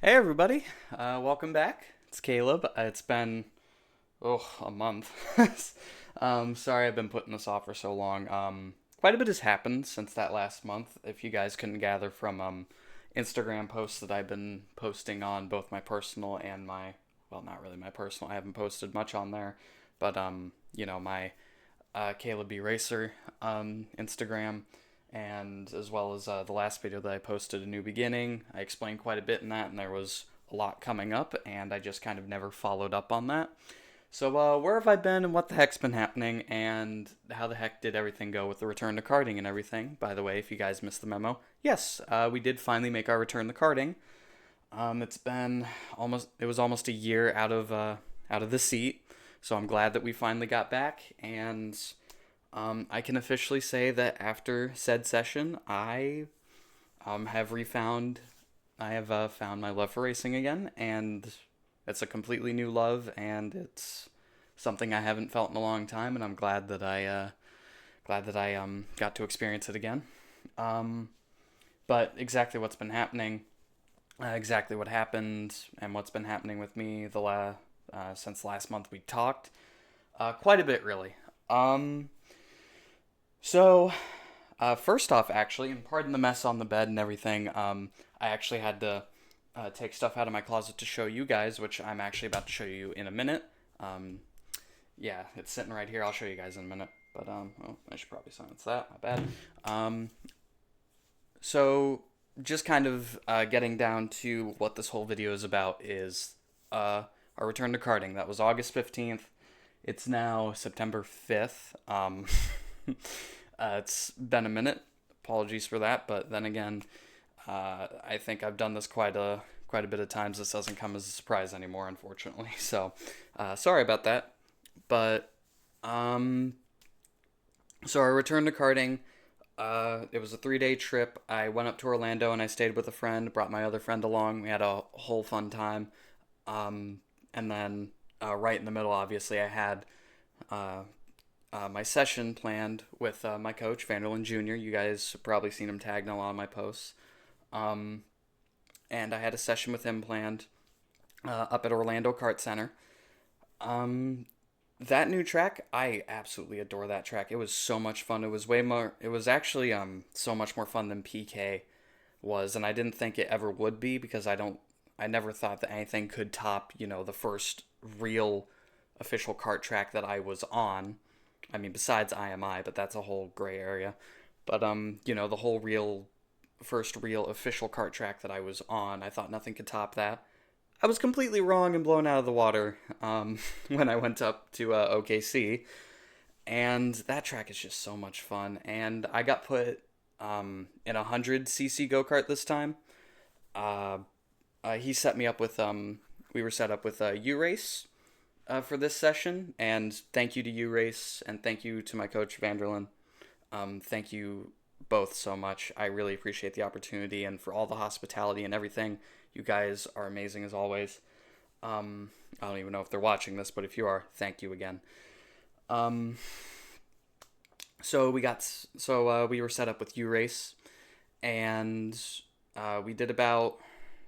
Hey everybody, welcome back. It's Caleb. It's been a month. Sorry I've been putting this off for so long. Quite a bit has happened since that last month. If you guys couldn't gather from Instagram posts that I've been posting on both my personal and not really my personal. I haven't posted much on there, but my Caleb B Racer Instagram, and as well as the last video that I posted, A New Beginning. I explained quite a bit in that, and there was a lot coming up, and I just kind of never followed up on that. So, where have I been, and what the heck's been happening, and how the heck did everything go with the return to karting and everything? By the way, if you guys missed the memo, yes, we did finally make our return to karting. It was almost a year out of the seat, so I'm glad that we finally got back, and I can officially say that after said session, I have found my love for racing again, and it's a completely new love, and it's something I haven't felt in a long time, and I'm glad that I got to experience it again. Um, but exactly what's been happening, exactly what happened, and what's been happening with me since last month we talked, quite a bit really. Um, So, first off, actually, and pardon the mess on the bed and everything, I actually had to take stuff out of my closet to show you guys, which I'm actually about to show you in a minute. Um, yeah, it's sitting right here. I'll show you guys in a minute. But, I should probably silence that. My bad. Um, so, just kind of getting down to what this whole video is about is our return to karting. That was August 15th. It's now September 5th. It's been a minute. Apologies for that, but then again, I think I've done this quite a bit of times. This doesn't come as a surprise anymore, unfortunately. So, sorry about that. But um, so I returned to karting. It was a 3 day trip. I went up to Orlando and I stayed with a friend. Brought my other friend along. We had a whole fun time. Um, and then right in the middle, obviously, I had uh, my session planned with my coach, Vanderlyn Jr. You guys have probably seen him tagged in a lot of my posts. Um, and I had a session with him planned up at Orlando Kart Center. Um, that new track, I absolutely adore that track. It was so much fun. It was actually so much more fun than PK was, and I didn't think it ever would be because I never thought that anything could top, the first real official kart track that I was on. I mean, besides IMI, but that's a whole gray area. But the whole real first real official kart track that I was on, I thought nothing could top that. I was completely wrong and blown out of the water when I went up to OKC, and that track is just so much fun. And I got put in a 100cc go kart this time. Uh, he set me up with we were set up with U Race for this session. And thank you to U Race and thank you to my coach Vanderlyn. Thank you both so much. I really appreciate the opportunity and for all the hospitality and everything. You guys are amazing as always. I don't even know if they're watching this, but if you are, thank you again. Um, we were set up with U Race, and we did about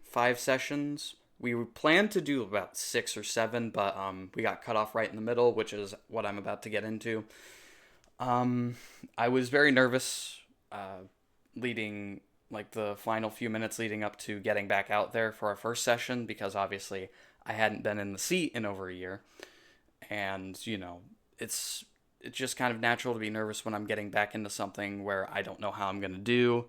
5 sessions. We planned to do about 6 or 7, but we got cut off right in the middle, which is what I'm about to get into. Um, I was very nervous leading like the final few minutes leading up to getting back out there for our first session because obviously I hadn't been in the seat in over a year, and it's just kind of natural to be nervous when I'm getting back into something where I don't know how I'm gonna do.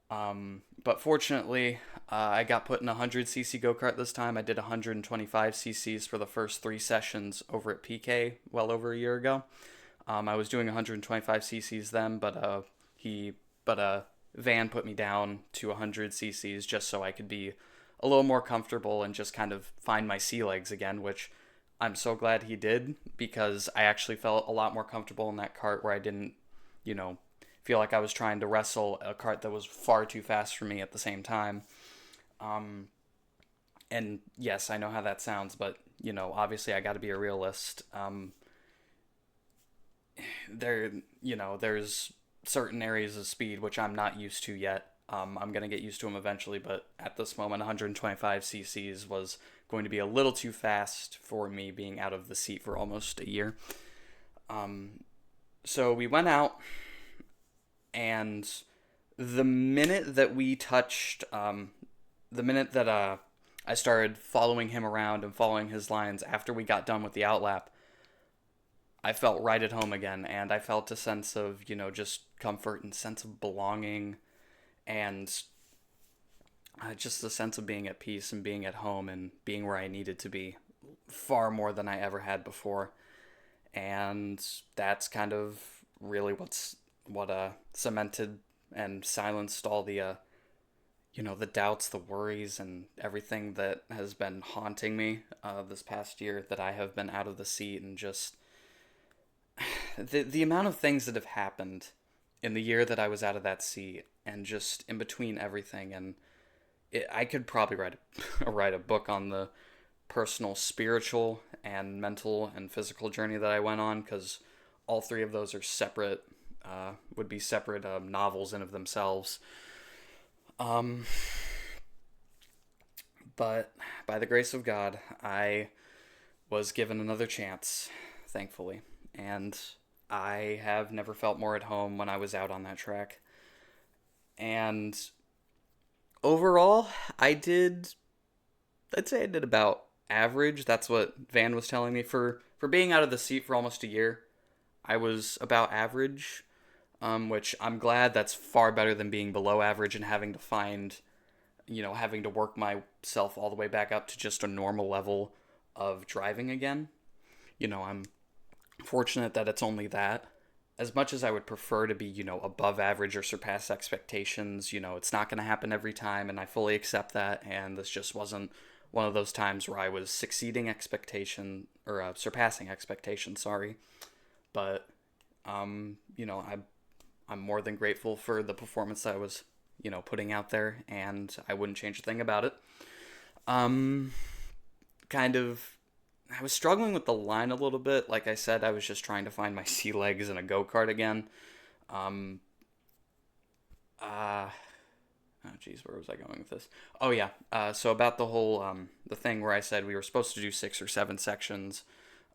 But fortunately, I got put in a 100cc go kart this time. I did 125cc's for the first 3 sessions over at PK well over a year ago. I was doing 125cc's then, but Van put me down to 100cc's just so I could be a little more comfortable and just kind of find my sea legs again, which I'm so glad he did because I actually felt a lot more comfortable in that cart where I didn't, you know, feel like I was trying to wrestle a cart that was far too fast for me at the same time. Um, and yes, I know how that sounds, but obviously I got to be a realist. There, there's certain areas of speed which I'm not used to yet. I'm going to get used to them eventually, but at this moment, 125 cc's was going to be a little too fast for me being out of the seat for almost a year. So we went out, and the minute that we touched, the minute that I started following him around and following his lines after we got done with the outlap, I felt right at home again, and I felt a sense of, just comfort and sense of belonging, and just a sense of being at peace and being at home and being where I needed to be, far more than I ever had before. And that's kind of really what cemented and silenced all the doubts, the worries, and everything that has been haunting me this past year that I have been out of the seat, and just the amount of things that have happened in the year that I was out of that seat, and just in between everything. And I could probably write a book on the personal, spiritual, and mental and physical journey that I went on, because all three of those are separate, would be separate novels in of themselves. But by the grace of God, I was given another chance, thankfully, and I have never felt more at home when I was out on that track. And overall, I'd say I did about average. That's what Van was telling me. For being out of the seat for almost a year, I was about average, which I'm glad. That's far better than being below average and having to work myself all the way back up to just a normal level of driving again. I'm fortunate that it's only that. As much as I would prefer to be, above average or surpass expectations, it's not going to happen every time, and I fully accept that, and this just wasn't one of those times where I was succeeding expectation, or surpassing expectation, sorry. But, I'm more than grateful for the performance that I was, putting out there, and I wouldn't change a thing about it. I was struggling with the line a little bit. Like I said, I was just trying to find my sea legs in a go-kart again. Oh geez, where was I going with this? Oh yeah, so about the whole, the thing where I said we were supposed to do 6 or 7 sections,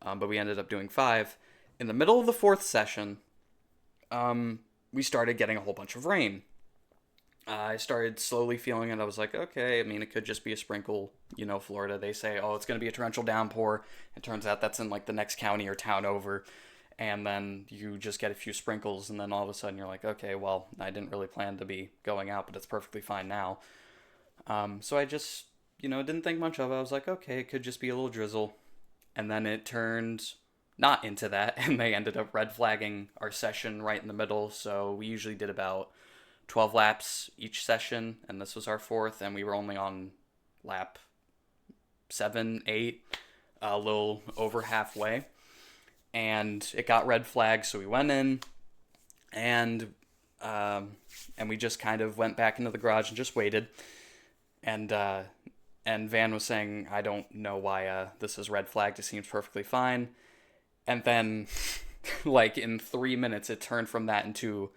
but we ended up doing 5. In the middle of the 4th session, we started getting a whole bunch of rain. I started slowly feeling it. I was like, okay, it could just be a sprinkle. Florida, they say, oh, it's going to be a torrential downpour. It turns out that's in, the next county or town over. And then you just get a few sprinkles, and then all of a sudden you're like, okay, well, I didn't really plan to be going out, but it's perfectly fine now. So I just, didn't think much of it. I was like, okay, it could just be a little drizzle. And then it turned not into that, and they ended up red flagging our session right in the middle. So we usually did about 12 laps each session, and this was our 4th, and we were only on lap 7, 8, a little over halfway, and it got red flagged, so we went in, and we just kind of went back into the garage and just waited, and Van was saying, I don't know why this is red flagged, it seems perfectly fine, and then, in 3 minutes, it turned from that into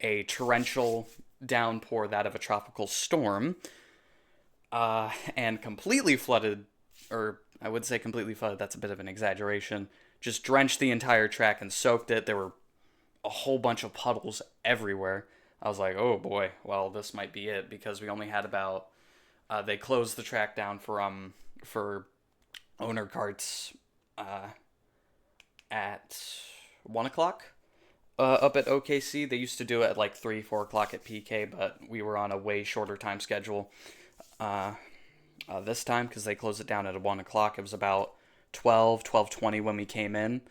a torrential downpour, that of a tropical storm, and completely flooded, or I would say completely flooded, that's a bit of an exaggeration, just drenched the entire track and soaked it. There were a whole bunch of puddles everywhere. I was like, oh boy, well, this might be it, because we only had about, they closed the track down for owner carts at 1 o'clock. Up at OKC, they used to do it at 3, 4 o'clock at PK, but we were on a way shorter time schedule this time, because they closed it down at 1 o'clock. It was about 12:20 when we came in,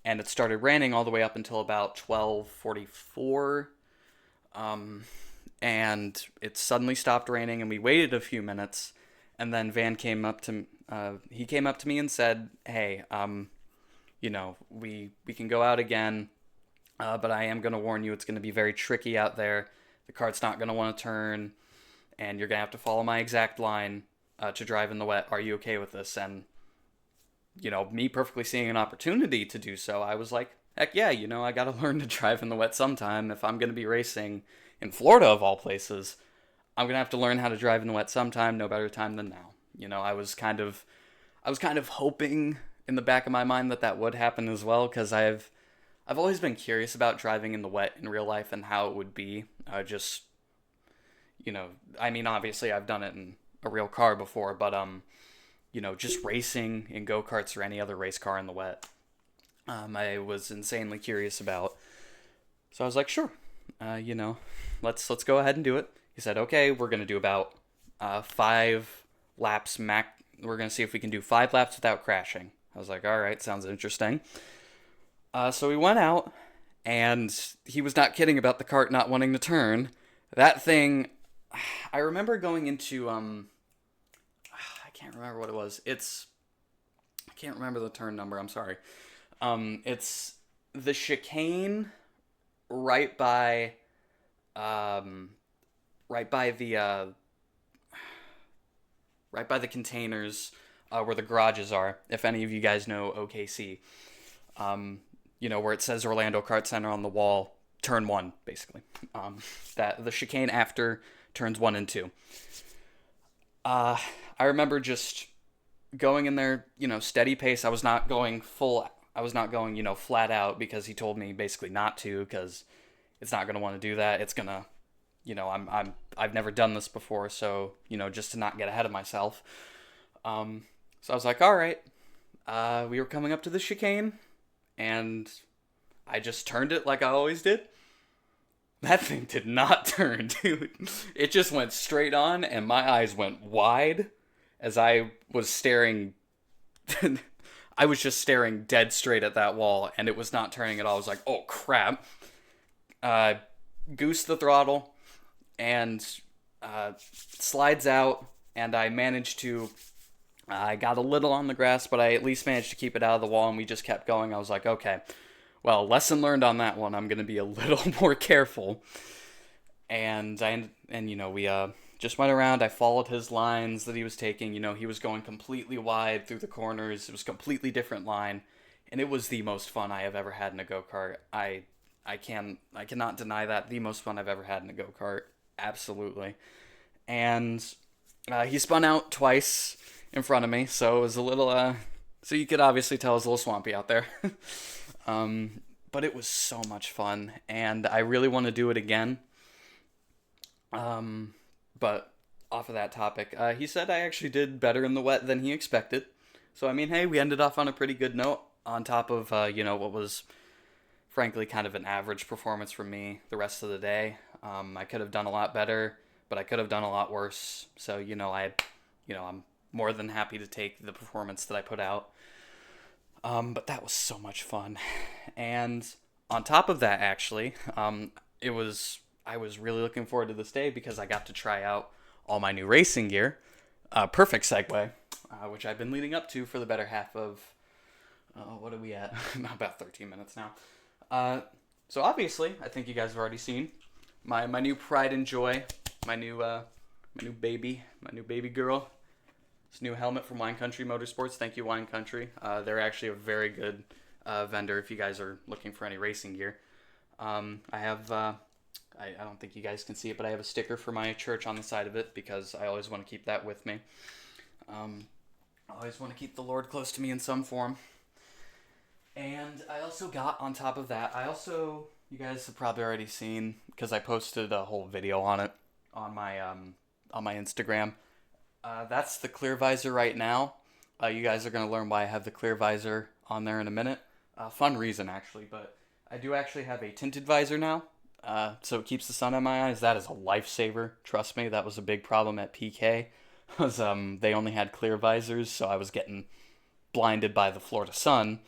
and it started raining all the way up until about 12:44, and it suddenly stopped raining, and we waited a few minutes, and then Van came up to me and said, hey, we can go out again, but I am going to warn you, it's going to be very tricky out there. The cart's not going to want to turn, and you're going to have to follow my exact line to drive in the wet. Are you okay with this? And, me perfectly seeing an opportunity to do so, I was like, heck yeah, I got to learn to drive in the wet sometime. If I'm going to be racing in Florida, of all places, I'm gonna have to learn how to drive in the wet sometime. No better time than now. I was kind of hoping in the back of my mind that that would happen as well, because I've always been curious about driving in the wet in real life and how it would be. Just I mean, obviously I've done it in a real car before, but just racing in go karts or any other race car in the wet, I was insanely curious about. So I was like, sure, let's go ahead and do it. He said, okay, we're gonna do about 5 laps max. We're gonna see if we can do 5 laps without crashing. I was like, all right, sounds interesting. So we went out, and he was not kidding about the cart not wanting to turn. That thing, I remember going into I can't remember what it was. I can't remember the turn number. I'm sorry. It's the chicane right by right by the right by the containers where the garages are. If any of you guys know OKC, where it says Orlando Kart Center on the wall, turn 1, basically. That the chicane after turns 1 and 2. I remember just going in there, steady pace. I was not going flat out, because he told me basically not to, because it's not going to want to do that. It's going to, I've never done this before, so, just to not get ahead of myself. So I was like, all right. We were coming up to the chicane, and I just turned it like I always did. That thing did not turn, dude. It just went straight on, and my eyes went wide as I was staring. I was just staring dead straight at that wall, and it was not turning at all. I was like, oh, crap. Goose the throttle, and slides out, and I managed to... I got a little on the grass, but I at least managed to keep it out of the wall, and we just kept going. I was like, okay, well, lesson learned on that one. I'm going to be a little more careful. And we just went around. I followed his lines that he was taking. He was going completely wide through the corners. It was a completely different line, and it was the most fun I have ever had in a go-kart. I cannot deny that. The most fun I've ever had in a go-kart. Absolutely. And he spun out twice in front of me, so it was a little so you could obviously tell it was a little swampy out there. But it was so much fun, and I really want to do it again. But off of that topic, he said I actually did better in the wet than he expected. So I mean, hey, we ended off on a pretty good note, on top of what was frankly kind of an average performance from me the rest of the day. I could have done a lot better, but I could have done a lot worse. So I'm more than happy to take the performance that I put out. But that was so much fun. And on top of that, actually, I was really looking forward to this day, because I got to try out all my new racing gear. Perfect segue, which I've been leading up to for the better half of, what are we at? About 13 minutes now. So obviously, I think you guys have already seen my new pride and joy, my new baby girl. This new helmet from Wine Country Motorsports. Thank you, Wine Country. They're actually a very good vendor if you guys are looking for any racing gear. I have, I don't think you guys can see it, but I have a sticker for my church on the side of it, because I always want to keep that with me. I always want to keep the Lord close to me in some form. And I also got, on top of that, you guys have probably already seen, because I posted a whole video on it on my Instagram. That's the clear visor right now. You guys are going to learn why I have the clear visor on there in a minute. Fun reason, actually, but I do actually have a tinted visor now, so it keeps the sun on my eyes. That is a lifesaver. Trust me, that was a big problem at PK, was they only had clear visors, so I was getting blinded by the Florida sun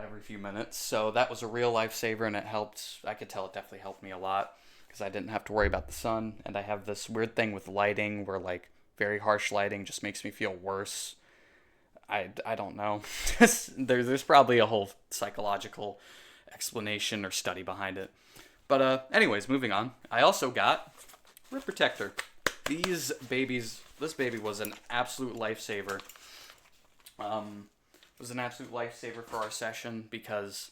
every few minutes. So that was a real lifesaver, and it helped. I could tell it definitely helped me a lot, because I didn't have to worry about the sun. And I have this weird thing with lighting where, like, very harsh lighting just makes me feel worse. I don't know. There's probably a whole psychological explanation or study behind it. But anyways, moving on. I also got a protector. This baby was an absolute lifesaver. Was an absolute lifesaver for our session, because,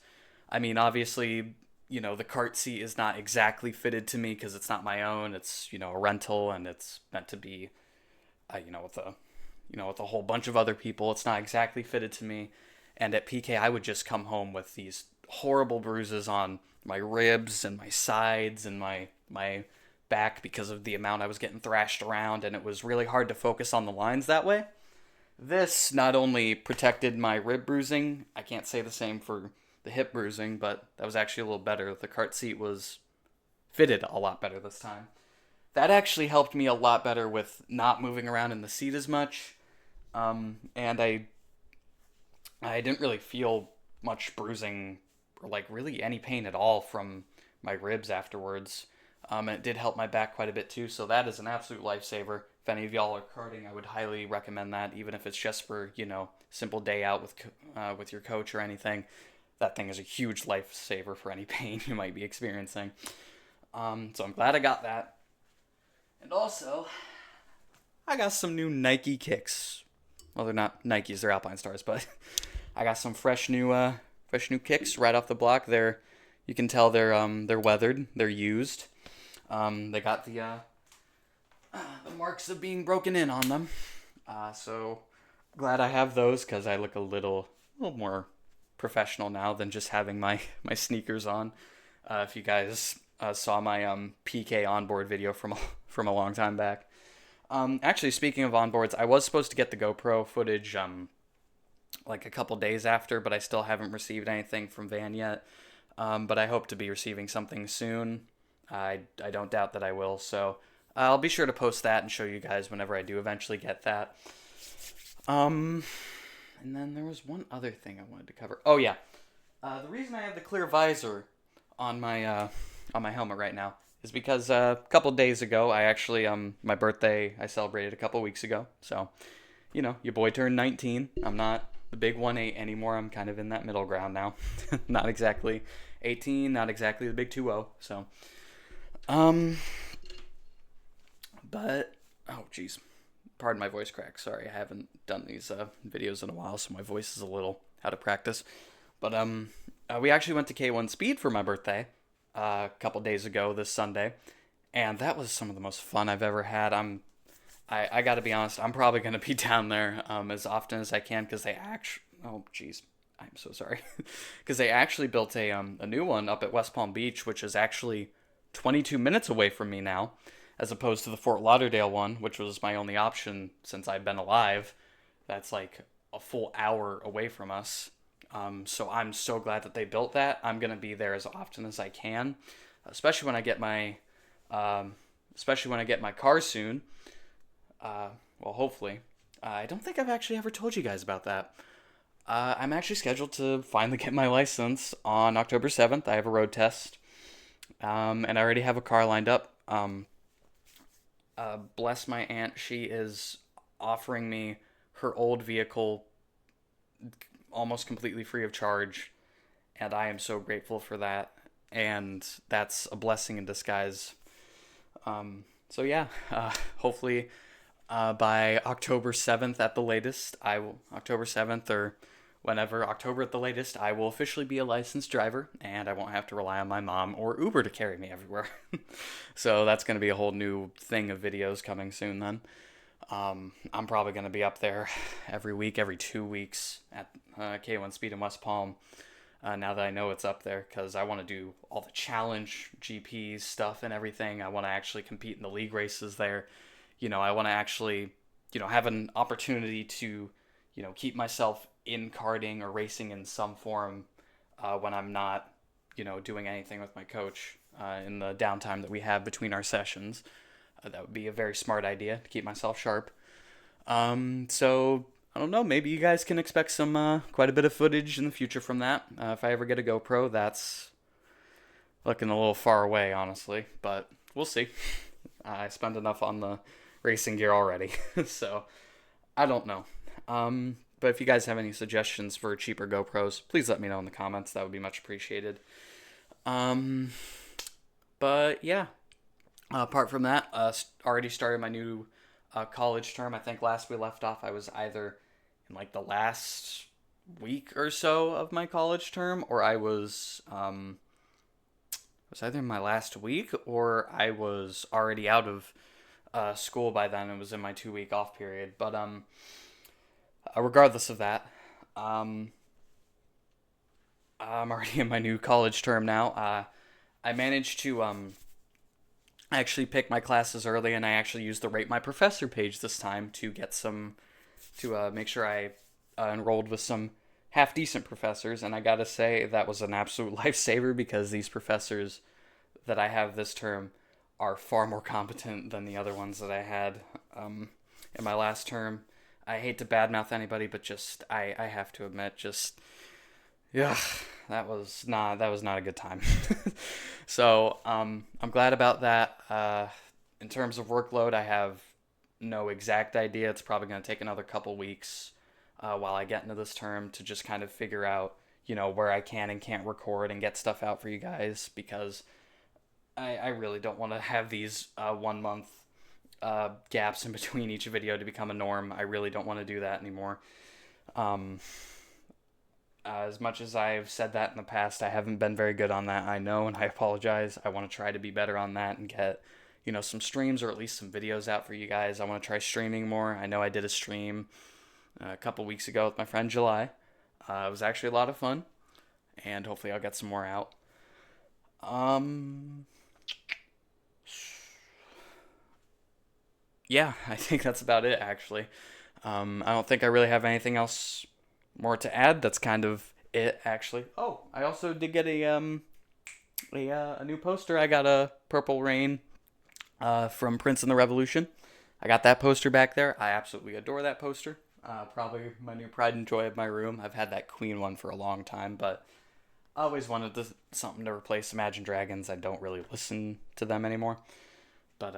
I mean, obviously, the cart seat is not exactly fitted to me because it's not my own. It's, a rental, and it's meant to be, with a whole bunch of other people. It's not exactly fitted to me. And at PK, I would just come home with these horrible bruises on my ribs and my sides and my back because of the amount I was getting thrashed around, and it was really hard to focus on the lines that way. This not only protected my rib bruising, I can't say the same for the hip bruising, but that was actually a little better. The cart seat was fitted a lot better this time. That actually helped me a lot better with not moving around in the seat as much. And I didn't really feel much bruising or like really any pain at all from my ribs afterwards. It did help my back quite a bit too, so that is an absolute lifesaver. If any of y'all are karting, I would highly recommend that, even if it's just for simple day out with your coach or anything. That thing is a huge lifesaver for any pain you might be experiencing. So I'm glad I got that. And also, I got some new Nike kicks. Well, they're not Nikes, they're Alpine Stars, but I got some fresh new kicks right off the block. You can tell they're weathered, they're used. They got the marks of being broken in on them. So glad I have those because I look a little more professional now than just having my sneakers on. If you guys saw my PK onboard video from a long time back. Actually, speaking of onboards, I was supposed to get the GoPro footage like a couple days after, but I still haven't received anything from Van yet. But I hope to be receiving something soon. I don't doubt that I will, so I'll be sure to post that and show you guys whenever I do eventually get that. And then there was one other thing I wanted to cover. Oh yeah, the reason I have the clear visor on my helmet right now is because a couple days ago, I actually my birthday I celebrated a couple weeks ago. So, your boy turned 19. I'm not the big 1-8 anymore. I'm kind of in that middle ground now. Not exactly 18, not exactly the big 2-0. So, but oh geez, pardon my voice crack. Sorry, I haven't done these videos in a while, so my voice is a little out of practice. But we actually went to K1 Speed for my birthday a couple days ago this Sunday, and that was some of the most fun I've ever had. I got to be honest, I'm probably going to be down there as often as I can because they actually, oh geez, I'm so sorry, because they actually built a new one up at West Palm Beach, which is actually 22 minutes away from me now, as opposed to the Fort Lauderdale one, which was my only option since I've been alive. That's like a full hour away from us. So I'm so glad that they built that. I'm gonna be there as often as I can, especially when I get my car soon. Well, hopefully. I don't think I've actually ever told you guys about that. I'm actually scheduled to finally get my license on October 7th. I have a road test, and I already have a car lined up. Bless my aunt, she is offering me her old vehicle almost completely free of charge, and I am so grateful for that, and that's a blessing in disguise. So yeah, hopefully by October 7th at the latest, October 7th or whenever, October at the latest, I will officially be a licensed driver, and I won't have to rely on my mom or Uber to carry me everywhere. So that's going to be a whole new thing of videos coming soon then. I'm probably going to be up there every week, every 2 weeks at K1 Speed in West Palm, now that I know it's up there, because I want to do all the challenge GPs stuff and everything. I want to actually compete in the league races there. I want to actually, have an opportunity to, keep myself in karting or racing in some form when I'm not, doing anything with my coach in the downtime that we have between our sessions. That would be a very smart idea to keep myself sharp. So, I don't know, maybe you guys can expect some quite a bit of footage in the future from that. If I ever get a GoPro, that's looking a little far away, honestly, but we'll see. I spend enough on the racing gear already, so I don't know. But if you guys have any suggestions for cheaper GoPros, please let me know in the comments. That would be much appreciated. But yeah. Apart from that, already started my new college term. I think last we left off, I was either in like the last week or so of my college term, or I was was either my last week or I was already out of school by then. It was in my 2 week off period. But regardless of that, um, I'm already in my new college term now. I managed to actually pick my classes early, and I actually used the Rate My Professor page this time to get some to make sure I enrolled with some half decent professors. And I gotta say that was an absolute lifesaver because these professors that I have this term are far more competent than the other ones that I had in my last term. I hate to badmouth anybody, but just I have to admit, just yeah, that was not a good time. So I'm glad about that. In terms of workload, I have no exact idea. It's probably going to take another couple weeks while I get into this term to just kind of figure out, where I can and can't record and get stuff out for you guys because I really don't want to have these 1 month gaps in between each video to become a norm. I really don't want to do that anymore. Um, as much as I've said that in the past, I haven't been very good on that. I know, and I apologize. I want to try to be better on that and get, some streams or at least some videos out for you guys. I want to try streaming more. I know I did a stream a couple weeks ago with my friend July. It was actually a lot of fun, and hopefully I'll get some more out. Um, yeah, I think that's about it, actually. I don't think I really have anything else more to add. That's kind of it, actually. Oh, I also did get a new poster. I got a Purple Rain from Prince and the Revolution. I got that poster back there. I absolutely adore that poster. Probably my new pride and joy of my room. I've had that Queen one for a long time, but I always wanted something to replace Imagine Dragons. I don't really listen to them anymore. But,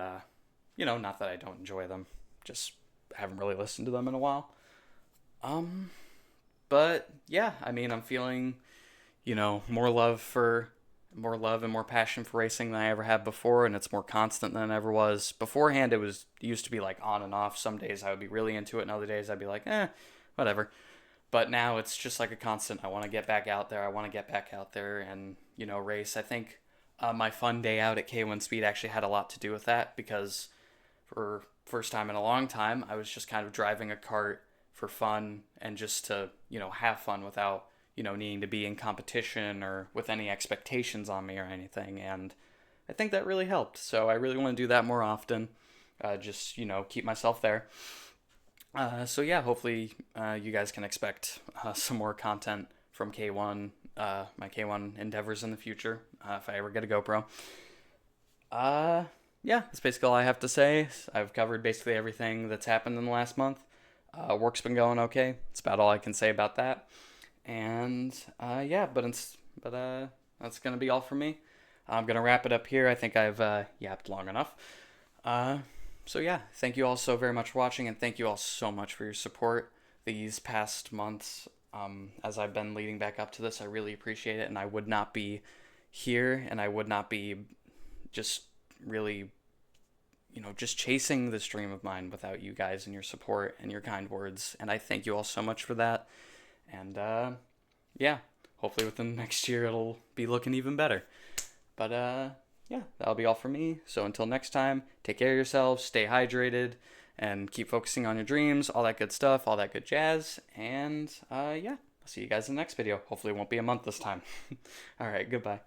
not that I don't enjoy them. Just haven't really listened to them in a while. But yeah, I mean, I'm feeling, more love and more passion for racing than I ever have before, and it's more constant than it ever was. Beforehand, it used to be like on and off. Some days I would be really into it, and other days I'd be like, whatever. But now it's just like a constant. I want to get back out there. I want to get back out there and, race. I think my fun day out at K1 Speed actually had a lot to do with that because for first time in a long time, I was just kind of driving a kart for fun and just to, have fun without, needing to be in competition or with any expectations on me or anything. And I think that really helped. So I really want to do that more often. Just, keep myself there. So yeah, hopefully you guys can expect some more content from K1, my K1 endeavors in the future, if I ever get a GoPro. Yeah, that's basically all I have to say. I've covered basically everything that's happened in the last month. Work's been going okay. That's about all I can say about that. And yeah, but that's gonna be all for me. I'm gonna wrap it up here. I think I've yapped long enough. So yeah, thank you all so very much for watching, and thank you all so much for your support these past months. As I've been leading back up to this, I really appreciate it, and I would not be here, and I would not be just really, just chasing this dream of mine without you guys and your support and your kind words, and I thank you all so much for that. And yeah, hopefully within the next year it'll be looking even better. But yeah, that'll be all for me. So until next time, take care of yourselves, stay hydrated, and keep focusing on your dreams, all that good stuff, all that good jazz. And yeah, I'll see you guys in the next video. Hopefully it won't be a month this time. All right, goodbye.